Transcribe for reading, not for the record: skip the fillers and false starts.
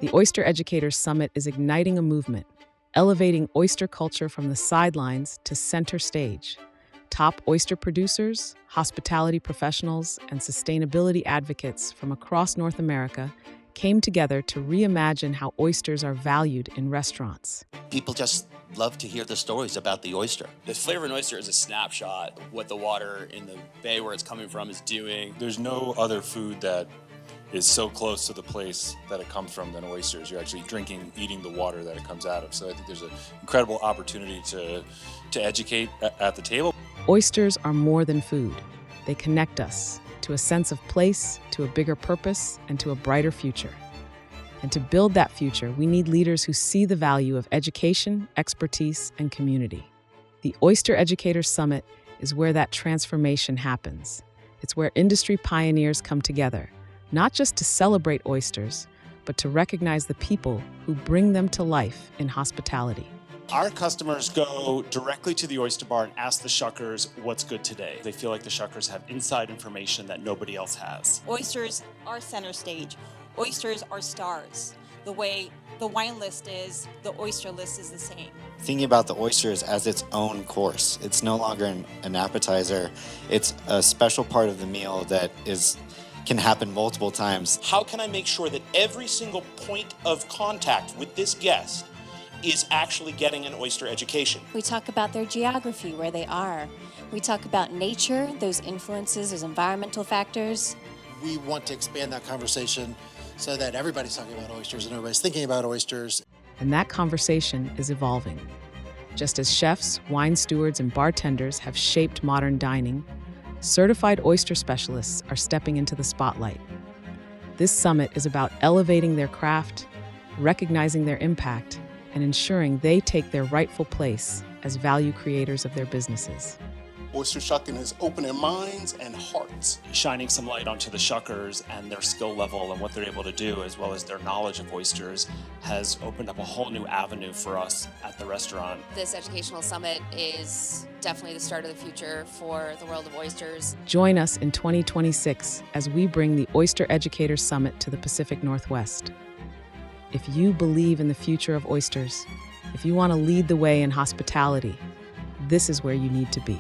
The Oyster Educators Summit is igniting a movement, elevating oyster culture from the sidelines to center stage. Top oyster producers, hospitality professionals, and sustainability advocates from across North America came together to reimagine how oysters are valued in restaurants. People just love to hear the stories about the oyster. The flavor of an oyster is a snapshot of what the water in the bay where it's coming from is doing. There's no other food that is so close to the place that it comes from than oysters. You're actually eating the water that it comes out of. So I think there's an incredible opportunity to educate at the table. Oysters are more than food. They connect us to a sense of place, to a bigger purpose, and to a brighter future. And to build that future, we need leaders who see the value of education, expertise, and community. The Oyster Educators Summit is where that transformation happens. It's where industry pioneers come together, not just to celebrate oysters, but to recognize the people who bring them to life in hospitality. Our customers go directly to the oyster bar and ask the shuckers what's good today. They feel like the shuckers have inside information that nobody else has. Oysters are center stage. Oysters are stars. The way the wine list is, the oyster list is the same. Thinking about the oysters as its own course. It's no longer an appetizer. It's a special part of the meal that can happen multiple times. How can I make sure that every single point of contact with this guest is actually getting an oyster education? We talk about their geography, where they are. We talk about nature, those influences, those environmental factors. We want to expand that conversation so that everybody's talking about oysters and everybody's thinking about oysters. And that conversation is evolving. Just as chefs, wine stewards, and bartenders have shaped modern dining, certified oyster specialists are stepping into the spotlight. This summit is about elevating their craft, recognizing their impact, and ensuring they take their rightful place as value creators of their businesses. Oyster shucking has opened their minds and hearts. Shining some light onto the shuckers and their skill level and what they're able to do, as well as their knowledge of oysters, has opened up a whole new avenue for us at the restaurant. This educational summit is definitely the start of the future for the world of oysters. Join us in 2026 as we bring the Oyster Educators Summit to the Pacific Northwest. If you believe in the future of oysters, if you want to lead the way in hospitality, this is where you need to be.